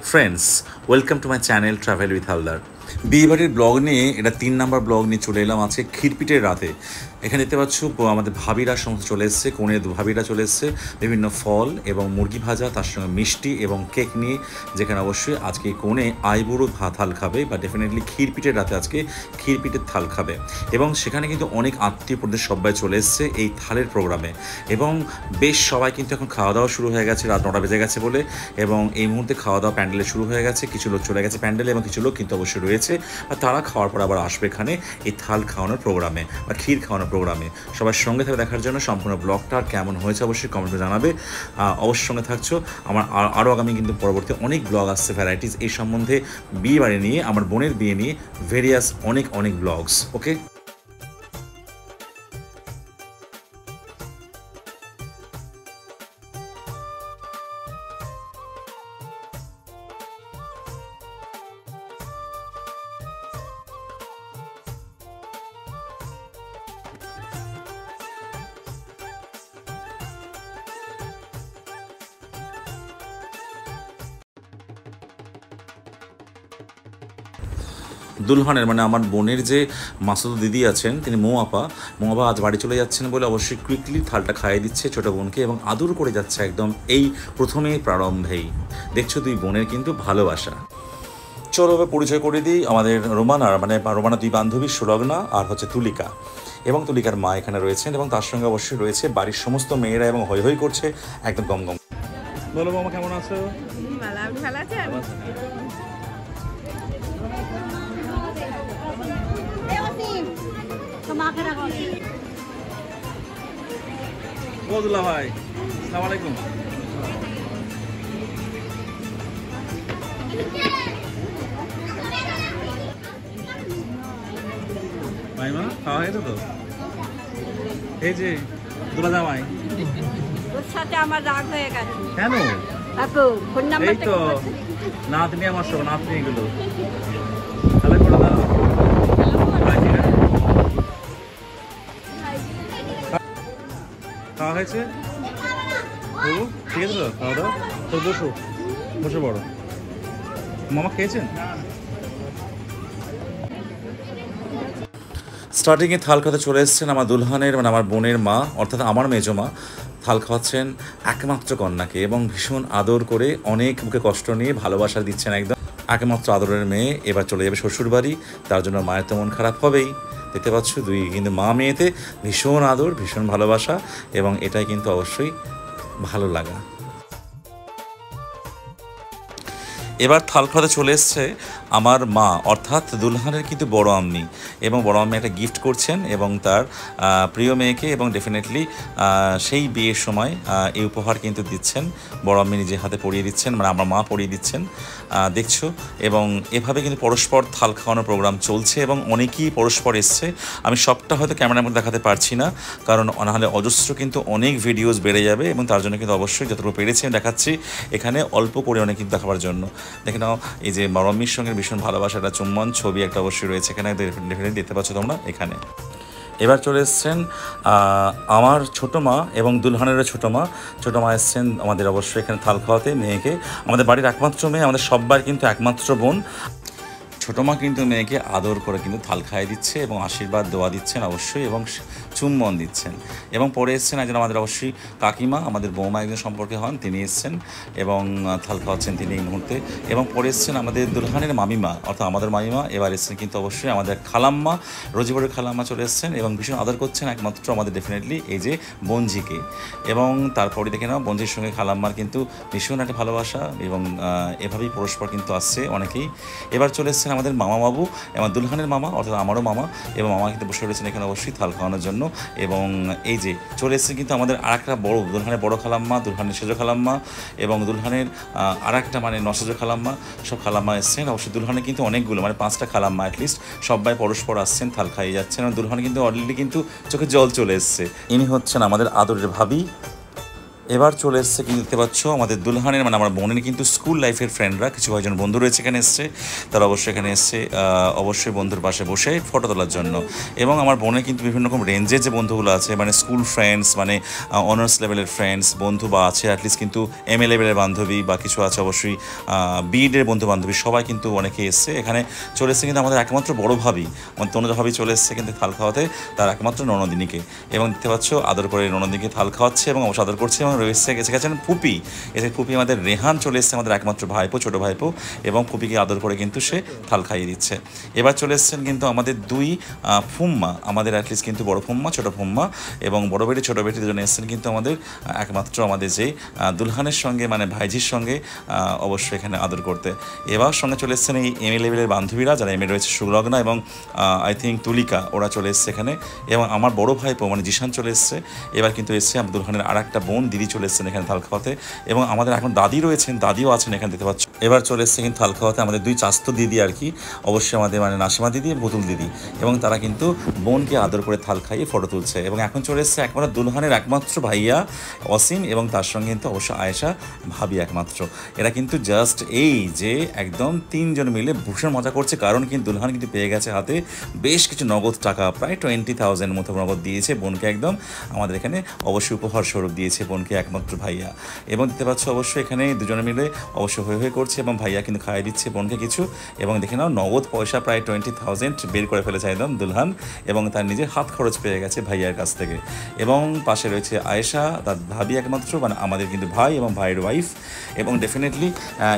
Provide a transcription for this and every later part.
Friends, welcome to my channel travel with Haldar. বিয়েবাড়ির blog নিয়ে এটা 3 নাম্বার ব্লগ নিয়ে চলে এলাম আজকে ক্ষীরপিঠের রাতে। এখানে দেখতে পাচ্ছ আমাদের ভাবিরা সমস্ত চলে এসছে, কনের ভাবিরা চলে এসছে, বিভিন্ন ফল এবং মুরগি ভাজা, তার সঙ্গে মিষ্টি এবং কেক নিয়ে, যেখানে অবশ্যই আজকে কনে আইবুড়ো থাল খাবে বা ডেফিনেটলি ক্ষীরপিঠের রাতে আজকে ক্ষীরপিঠের থাল খাবে। এবং সেখানে কিন্তু অনেক আত্মীয় প্রদেশ সবাই চলে এসছে এই থালের প্রোগ্রামে। এবং বেশ সবাই কিন্তু এখন খাওয়া দাওয়া শুরু হয়ে গেছে, রাত 9টা বেজে গেছে বলে। এবং এই মুহূর্তে খাওয়া দাওয়া প্যান্ডেলে শুরু হয়ে গেছে, কিছু লোক চলে গেছে প্যান্ডেলে এবং কিছু লোক কিন্তু অবশ্যই রয়েছে, আর তারা খাওয়ার পর আবার আসবে এখানে এই থাল খাওয়ানোর প্রোগ্রামে বা ক্ষীর খাওয়ানোর প্রোগ্রামে। সবার সঙ্গে থেকে দেখার জন্য সম্পূর্ণ ব্লগটা কেমন হয়েছে অবশ্যই কমেন্টে জানাবে। অবশ্যই সঙ্গে থাকছো। আমার আরও আগামী কিন্তু পরবর্তী অনেক ব্লগ আসছে ভ্যারাইটিস এই সম্বন্ধে, বিয়ে বাড়ি নিয়ে, আমার বোনের বিয়ে নিয়ে, ভেরিয়াস অনেক ব্লগস। ওকে, দুলহানের মানে আমার বোনের যে মাসুদ দিদি আছেন, তিনি মৌ আপা আজ বাড়ি চলে যাচ্ছেন বলে অবশ্যই কুইকলি থালটা খাইয়ে দিচ্ছে ছোটো বোনকে এবং আদর করে যাচ্ছে একদম এই প্রথমেই প্রারম্ভেই। দেখছো দুই বোনের কিন্তু ভালোবাসা। চলো এবার পরিচয় করে দিই আমাদের রোমানার, মানে রোমানা দুই বান্ধবী সুলগ্না আর হচ্ছে তুলিকা, এবং তুলিকার মা এখানে রয়েছেন এবং তার সঙ্গে অবশ্যই রয়েছে বাড়ির সমস্ত মেয়েরা এবং হৈ হৈ করছে একদম গম গম। বলো মামা, কেমন আছো? ভালো আছেন? বদুল্লা ভাই, আসসালামু আলাইকুম। মাইমা খাওয়া হয়ে গেছে তো? এই যে দুলা জামাই, ওর সাথে আমার রাগ হয়ে গেছে। কেন? এই তো নাতনি, আমার সব নাতনি এগুলো তাহলে করে দাও। খাওয়া হয়েছে? ঠিক আছে তো, খাওয়া দাও তো, বসে পড়ো। মামা খেয়েছেন? স্টার্টিংয়ে থাল খাতে চলে এসেছেন আমার দুলহানের, মানে আমার বোনের মা, অর্থাৎ আমার মেজো মা। থাল খাওয়াচ্ছেন একমাত্র কন্যাকে এবং ভীষণ আদর করে, অনেক মুখে কষ্ট নিয়ে ভালোবাসা দিচ্ছেন একদম। একমাত্র আদরের মেয়ে এবার চলে যাবে শ্বশুর বাড়ি, তার জন্য মায়ের তো মন খারাপ হবেই। দেখতে পাচ্ছ দুই কিন্তু মা মেয়েতে ভীষণ আদর, ভীষণ ভালোবাসা, এবং এটাই কিন্তু অবশ্যই ভালো লাগা। এবার থাল খাওয়াতে চলে এসছে আমার মা, অর্থাৎ দুলহানের কিন্তু বড় আম্মি, এবং বড় আম্মি একটা গিফট করছেন এবং তার প্রিয় মেয়েকে, এবং ডেফিনেটলি সেই বিয়ের সময় এই উপহার কিন্তু দিচ্ছেন। বড় আম্মি নিজে হাতে পরিয়ে দিচ্ছেন, মানে আমার মা পরিয়ে দিচ্ছেন, দেখছো। এবং এভাবে কিন্তু পরস্পর থাল খাওয়ানোর প্রোগ্রাম চলছে এবং অনেকেই পরস্পর এসছে। আমি সবটা হয়তো ক্যামেরার মধ্যে দেখাতে পারছি না, কারণ নাহলে অজস্র কিন্তু অনেক ভিডিওস বেড়ে যাবে, এবং তার জন্য কিন্তু অবশ্যই যতটুকু পেরেছি আমি দেখাচ্ছি এখানে অল্প করে অনেক কিন্তু দেখাবার জন্য। দেখে নাও, এই যে মরমির সঙ্গে ভীষণ ভালোবাসা একটা চুম্বন ছবি একটা অবশ্যই রয়েছে এখানে, ডেফিনেটলি দেখতে পাচ্ছ তোমরা এখানে। এবার চলে এসছেন আমার ছোটো মা এবং দুলহানেরও ছোটো মা এসছেন আমাদের অবশ্যই এখানে থাল খাওয়াতে মেয়েকে। আমাদের বাড়ির একমাত্র মেয়ে, আমাদের সব্বার কিন্তু একমাত্র বোন। ছোটো মা কিন্তু মেয়েকে আদর করে কিন্তু থাল খাইয়ে দিচ্ছে এবং আশীর্বাদ দোয়া দিচ্ছেন অবশ্যই, এবং চুম্বন দিচ্ছেন। এবং পরে এসছেন একজন আমাদের অবশ্যই কাকিমা, আমাদের বৌমা একজন সম্পর্কে হন, তিনি এসছেন এবং থাল খাওয়াচ্ছেন তিনি এই মুহূর্তে। এবং পরে এসছেন আমাদের দুলহানের মামিমা, অর্থাৎ আমাদের মামিমা। এবার এসছেন কিন্তু অবশ্যই আমাদের খালাম্মা, রোজিবরের খালাম্মা চলে এসছেন এবং ভীষণ আদর করছেন একমাত্র আমাদের ডেফিনেটলি এই যে বঞ্জিকে। এবং তারপরে দেখে নাও বঞ্জির সঙ্গে খালাম্মার কিন্তু ভীষণ একটা ভালোবাসা, এবং এভাবেই পরস্পর কিন্তু আসছে অনেকেই। এবার চলে এসছেন আমাদের মামা বাবু এবং দুলহানের মামা, অর্থাৎ আমারও মামা, এবং মামা কিন্তু বসে রয়েছেন এখানে অবশ্যই থাল খাওয়ানোর জন্য। এবং এই যে চলে এসছে কিন্তু আমাদের আর একটা বড়, দুলহানের বড় খালাম্মা, দুলহানের সেজো খালাম্মা, এবং দুলহানের আর একটা মানে নসেজো খালাম্মা, সব খালাম্মা এসছেন। অবশ্যই দুলহানের কিন্তু অনেকগুলো, মানে 5টা খালাম্মা অ্যাটলিস্ট, সবাই পরস্পর আসছেন, থাল খাইয়ে যাচ্ছেন। এবং দুলহান কিন্তু অলরেডি কিন্তু চোখে জল চলে এসছে। ইনি হচ্ছেন আমাদের আদরের ভাবি, এবার চলে এসছে কিন্তু দেখতে পাচ্ছ আমাদের দুলহানের মানে আমার বোনের কিন্তু স্কুল লাইফের ফ্রেন্ডরা কিছু কয়েকজন বন্ধু রয়েছে এখানে এসছে। তারা অবশ্যই এখানে এসছে অবশ্যই বন্ধুর পাশে বসে ফটো তোলার জন্য। এবং আমার বোনের কিন্তু বিভিন্ন রকম রেঞ্জের যে বন্ধুগুলো আছে মানে স্কুল ফ্রেন্ডস মানে অনার্স লেভেলের ফ্রেন্ডস বন্ধু বা আছে অ্যাটলিস্ট কিন্তু MA লেভেলের বান্ধবী বা কিছু আছে অবশ্যই বিএডের বন্ধু বান্ধবী সবাই কিন্তু অনেকে এসছে এখানে। চলে এসছে কিন্তু আমাদের একমাত্র বড় ভাবি আমার তনুজা ভাবি চলে এসছে কিন্তু থাল খাওয়াতে তার একমাত্র ননদিনীকে। এবং দেখতে পাচ্ছ আদর করে ননদিনীকে থাল খাওয়াচ্ছে এবং অবশ্য আদর করছে। এবং রয়েছে গেছেন ফুপি, এসে ফুপি আমাদের রেহান চলে এসছে আমাদের একমাত্র ভাইপো ছোটো ভাইপো এবং ফুপিকে আদর করে কিন্তু সে থাল খাইয়ে দিচ্ছে। এবার চলে এসছেন কিন্তু আমাদের দুই ফুম্মা, আমাদের অ্যাটলিস্ট কিন্তু বড় ফুম্মা ছোটো ফুম্মা এবং বড় বেটি ছোটো বেটি দুজনে এসছেন কিন্তু আমাদের একমাত্র আমাদের যে দুলহানের সঙ্গে মানে ভাইঝির সঙ্গে অবশ্যই এখানে আদর করতে। এবার সঙ্গে চলে এসছেন এই MA লেভেলের বান্ধবীরা যারা MA রয়েছে সুলগ্না এবং আই থিঙ্ক তুলিকা, ওরা চলে এসছে এখানে। এবং আমার বড় ভাইপো মানে জিশান চলে এসছে। এবার কিন্তু এসছে আব্দুল খানের আর একটা বোন দিদি চলে এসছেন এখানে থাল খাওয়াতে। এবং আমাদের এখন দাদি রয়েছেন, দাদিও আছেন এখানে দেখতে পাচ্ছ। এবার চলে এসছে কিন্তু থাল খাওয়াতে আমাদের দুই চাস্তো দিদি আর কি, অবশ্যই আমাদের মানে নাসিমা দিদি পুতুল দিদি। এবং তারা কিন্তু বোনকে আদর করে থাল খাইয়ে ফটো তুলছে। এবং এখন চলে এসছে একমাত্র দুলহানের একমাত্র ভাইয়া অসীম এবং তার সঙ্গে কিন্তু অবশ্যই আয়েশা ভাবি একমাত্র। এরা কিন্তু জাস্ট এই যে একদম তিনজন মিলে ভীষণ মজা করছে, কারণ কিন্তু দুলহান কিন্তু পেয়ে গেছে হাতে বেশ কিছু নগদ টাকা, প্রায় 20,000 মতো নগদ দিয়েছে বোনকে একদম আমাদের এখানে অবশ্যই উপহার স্বরূপ দিয়েছে বোনকে একমাত্র ভাইয়া। এবং দেখতে পাচ্ছ অবশ্যই এখানে দুজনে মিলে অবশ্যই হয়ে করছে এবং ভাইয়া কিন্তু খাইয়ে দিচ্ছে বোনকে কিছু। এবং দেখে নাও নগদ পয়সা প্রায় 20,000 বের করে ফেলেছে একদম দুলহান এবং তার নিজের হাত খরচ পেয়ে গেছে ভাইয়ার কাছ থেকে। এবং পাশে রয়েছে আয়েশা তার ভাবি একমাত্র মানে আমাদের কিন্তু ভাই এবং ভাইয়ের ওয়াইফ। এবং ডেফিনেটলি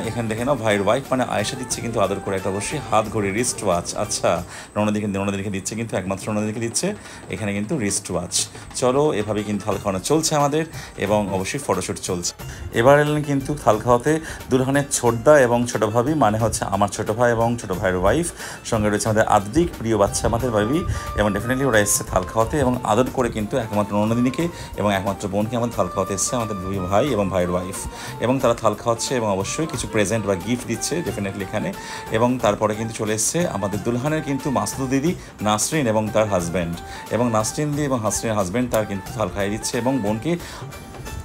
এখানে দেখে নাও ভাইয়ের ওয়াইফ মানে আয়েশা দিচ্ছে কিন্তু আদর করে একটা অবশ্যই হাত ঘড়ি রিস্ট ওয়াচ। আচ্ছা ননদিনীকে দিচ্ছে কিন্তু একমাত্র ননদিনীকে দিচ্ছে এখানে কিন্তু রিস্ট ওয়াচ। চলো এভাবে কিন্তু থাল খাওয়ানো চলছে আমাদের এবং অবশ্যই ফটোশ্যুট চলছে। এবার এলেন কিন্তু থাল খাওয়াতে দুলহানের ছোটদা এবং ছোটো ভাবি মানে হচ্ছে আমার ছোটো ভাই এবং ছোটো ভাইয়ের ওয়াইফ, সঙ্গে রয়েছে আমাদের আদ্রিক প্রিয় বাচ্চা আমাদের ভাবি। এবং ডেফিনেটলি ওরা এসছে থাল খাওয়াতে এবং আদর করে কিন্তু একমাত্র ননদিনীকে এবং একমাত্র বোনকে আমাদের থাল খাওয়াতে এসছে আমাদের দুই ভাই এবং ভাইয়ের ওয়াইফ। এবং তারা থাল খাওয়াচ্ছে এবং অবশ্যই কিছু প্রেজেন্ট বা গিফট দিচ্ছে ডেফিনেটলি এখানে। এবং তারপরে কিন্তু চলে এসছে আমাদের দুলহানের কিন্তু মাসুদ দিদি নাসরিন এবং তার হাজব্যান্ড। এবং নাসরিন দিদি এবং হাসরিনের হাজব্যান্ড তার কিন্তু থাল খাইয়ে দিচ্ছে এবং বোনকে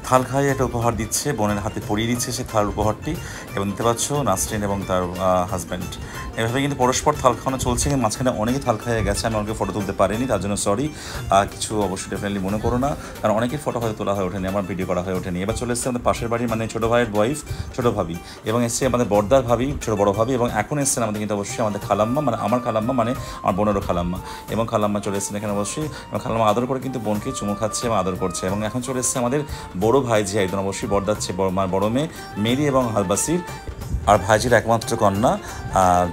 থাল খাইয়ে একটা উপহার দিচ্ছে, বোনের হাতে পরিয়ে দিচ্ছে সে থাল উপহারটি। এবং দেখতে পাচ্ছ নাসরিন এবং তার হাজব্যান্ড এভাবে কিন্তু পরস্পর থাল খাওয়ানো চলছে। মাঝখানে অনেকে থাল খাইয়ে গেছে, আমি অনেকে ফটো তুলতে পারিনি তার জন্য সরি, কিছু অবশ্যই ডেফিনেটলি মনে করো না, কারণ অনেকের ফটো হয়তো তোলা হয়ে ওঠেনি, আমার ভিডিও করা হয়ে ওঠেনি। এবার চলে এসছে আমাদের পাশের বাড়ির মানে ছোটো ভাইয়ের ওয়াইফ ছোটো ভাবি এবং এসছে আমাদের বড়দার ভাবি ছোটো বড় ভাবি। এবং এখন এসছেন আমাদের কিন্তু অবশ্যই আমাদের খালাম্মা মানে আমার খালাম্মা মানে আমার বোনেরও খালাম্মা। এবং খালাম্মা চলে এসছেন এখানে অবশ্যই এবং খালাম্মা আদর করে কিন্তু বোনকে চুমু খাচ্ছে এবং আদর করছে। এবং এখন চলে এসছে আমাদের বড় ভাই যে একজন অবশ্যই বড়দাচ্ছে বড় মেয়ে মেরি এবং হালবাসির আর ভাইজির একমাত্র কন্যা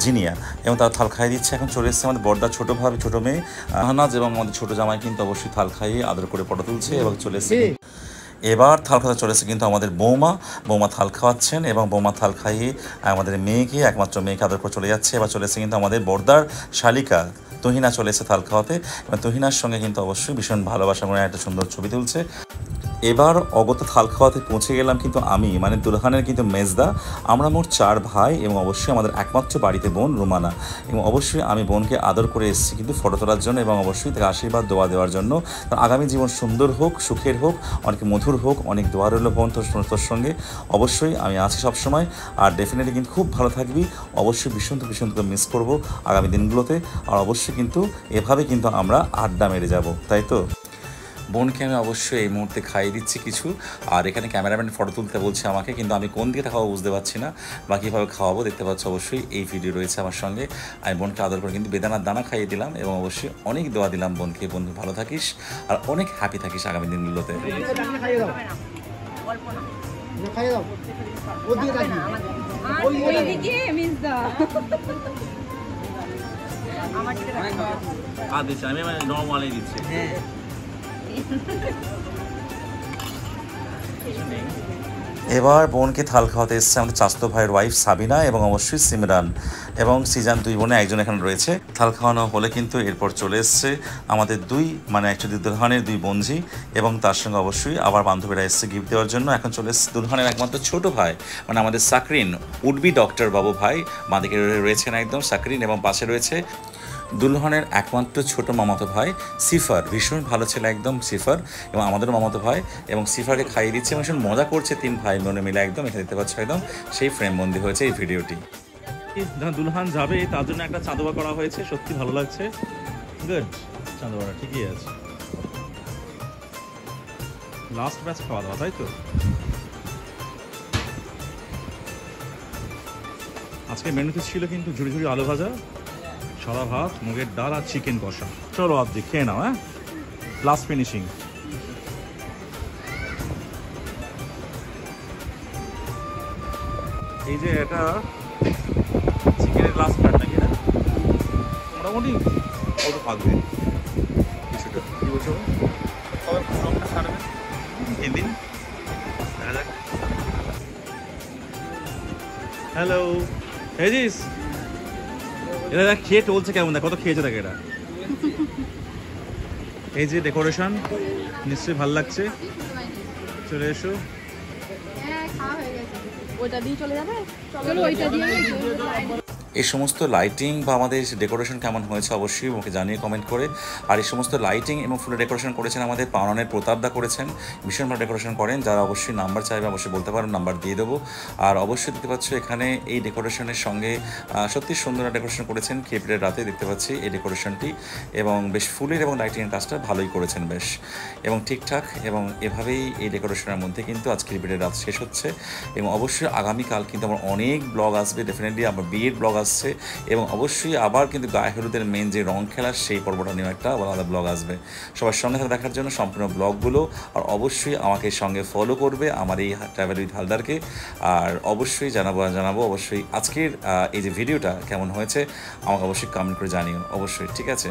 জিনিয়া এবং তারা থাল খাইয়ে দিচ্ছে। এখন চলে এসছে আমাদের বড়দার ছোটো ভাবি ছোটো মেয়ে আহনাজ এবং আমাদের ছোটো জামাই কিন্তু অবশ্যই থাল খাইয়ে আদর করে ফটো তুলছে এবং চলে এসছে। এবার থাল খাওয়া চলেছে কিন্তু আমাদের বৌমা থাল খাওয়াচ্ছেন এবং বৌমা থাল খাইয়ে আমাদের মেয়েকে একমাত্র মেয়েকে আদর করে চলে যাচ্ছে। এবার চলেছে কিন্তু আমাদের বড়দার শালিকা তুহিনা চলে এসে থাল খাওয়াতে এবং তুহিনার সঙ্গে কিন্তু অবশ্যই ভীষণ ভালোবাসা মনে একটা সুন্দর ছবি তুলছে। এবার অগত থাল খাওয়াতে পৌঁছে গেলাম কিন্তু আমি মানে দুলহানের কিন্তু মেজদা, আমরা মোট 4 ভাই এবং অবশ্যই আমাদের একমাত্র বাড়িতে বোন রুমানা। এবং অবশ্যই আমি বোনকে আদর করে এসেছি কিন্তু ফটো তোলার জন্য এবং অবশ্যই তাকে আশীর্বাদ দোয়া দেওয়ার জন্য। তার আগামী জীবন সুন্দর হোক, সুখের হোক, অনেক মধুর হোক, অনেক দোয়া রইল বোন তোর সঙ্গে। অবশ্যই আমি আছি সবসময় আর ডেফিনেটলি কিন্তু খুব ভালো থাকবি, অবশ্যই ভীষণ তোকে মিস করবো আগামী দিনগুলোতে। আর অবশ্যই কিন্তু এভাবে কিন্তু আমরা আড্ডা মেরে যাব, তাই তো? বোনকে আমি অবশ্যই এই মুহূর্তে খাইয়ে দিচ্ছি কিছু। আর এখানে ক্যামেরাম্যান ফটো তুলতে বলছে আমাকে, কিন্তু আমি কোন দিকে খাওয়াবো বুঝতে পারছি না, বা কীভাবে খাওয়াবো দেখতে পাচ্ছ অবশ্যই এই ভিডিও রয়েছে আমার সঙ্গে। আমি বোনকে আদর করে কিন্তু বেদানার দানা খাইয়ে দিলাম এবং অবশ্যই অনেক দোয়া দিলাম বোনকে, বন্ধু ভালো থাকিস আর অনেক হ্যাপি থাকিস আগামী দিনগুলোতে। আমি নর্মালি দিচ্ছি। এবার বোনকে থাল খাওয়াতে এসছে আমাদের চাস্তো ভাইয়ের ওয়াইফ সাবিনা এবং অবশ্যই সিমরান এবং সিজান, দুই বোনে একজন এখানে রয়েছে। থাল খাওয়ানো হলে কিন্তু এরপর চলে এসছে আমাদের দুই মানে অ্যাকচুয়ালি দুলহানের দুই বোনজি এবং তার সঙ্গে অবশ্যই আবার বান্ধবীরা এসছে গিফট দেওয়ার জন্য। এখন চলে এসছে দুলহানের একমাত্র ছোটো ভাই মানে আমাদের সাকরিন উডবি ডক্টর বাবু ভাই, বাঁদিকে রয়েছেন একদম সাকরিন এবং পাশে রয়েছে দুলহানের একমাত্র ছোট মামাতো ভাই সিফার, ভীষণ ভালো ছেলে একদম সিফার, এবং আমাদেরও মামাতো ভাই, এবং সিফারকে খাইয়ে দিচ্ছে এবং ভীষণ মজা করছে 3 ভাই বোনে মিলে একদম। এখানে দেখতে পাচ্ছ একদম সেই ফ্রেম বন্দি হয়েছে এই ভিডিওটি। দুলহান যাবে তার জন্য একটা চাঁদোয়া করা হয়েছে, সত্যি ভালো লাগছে। গুড, চাঁদোয়াটা ঠিকই আছে। লাস্ট ব্যাচ খাওয়া দাওয়া, তাই তো? আজকে মেনুতে ছিল কিন্তু ঝুড়ি ঝুড়ি আলু ভাজা, সাদা ভাত, মুগের ডাল আর চিকেন কষা। চলো আব্দি খেয়ে নাও, হ্যাঁ, লাস্ট ফিনিশিং। এই যে এটা চিকেনের লাস্ট প্যাট নাকি, না মোটামুটি কত থাকবে কিছুটা, কি বলছো? কবে সবটা ছাড়বে? 3 দিন, দেখা যাক। হ্যালো হেজিস, এরা দেখ খেয়ে টলছে কেমন, দেখ কত খেয়েছে দেখ এরা। এই যে ডেকোরেশন, নিশ্চয়ই ভালো লাগছে। চলে এসো। ওইটা দিয়ে চলে যাবে, চলো ওইটা দিয়ে। এই সমস্ত লাইটিং বা আমাদের ডেকোরেশন কেমন হয়েছে অবশ্যই আমাকে জানিয়ে কমেন্ট করে। আর এই সমস্ত লাইটিং এবং ফুলের ডেকোরেশন করেছেন আমাদের পাওনানের প্রতাপদা করেছেন, ভীষণ ভালো ডেকোরেশন করেন। যারা অবশ্যই নাম্বার চাইবে অবশ্যই বলতে পারেন, নাম্বার দিয়ে দেবো। আর অবশ্যই দেখতে পাচ্ছ এখানে এই ডেকোরেশনের সঙ্গে সত্যি সুন্দর ডেকোরেশন করেছেন খিরপিটের রাতে, দেখতে পাচ্ছি এই ডেকোরেশনটি, এবং বেশ ফুলের এবং লাইটিংয়ের কাজটা ভালোই করেছেন বেশ, এবং ঠিকঠাক। এবং এভাবেই এই ডেকোরেশনের মধ্যে কিন্তু আজ খিরপিটের রাত শেষ হচ্ছে। এবং অবশ্যই আগামীকাল কিন্তু আমার অনেক ব্লগ আসবে, ডেফিনেটলি আমার বিয়ের ব্লগ আসছে, এবং অবশ্যই আবার কিন্তু গায়ে হলুদের মেন যে রং খেলার সেই পর্বটা নিয়ে একটা আলাদা ব্লগ আসবে। সবার সঙ্গে দেখার জন্য সম্পূর্ণ ব্লগগুলো, আর অবশ্যই আমাকে সঙ্গে ফলো করবে আমার এই ট্রাভেল উইথ হালদারকে। আর অবশ্যই জানাবো অবশ্যই আজকের এই যে ভিডিওটা কেমন হয়েছে আমাকে অবশ্যই কমেন্ট করে জানিও অবশ্যই, ঠিক আছে?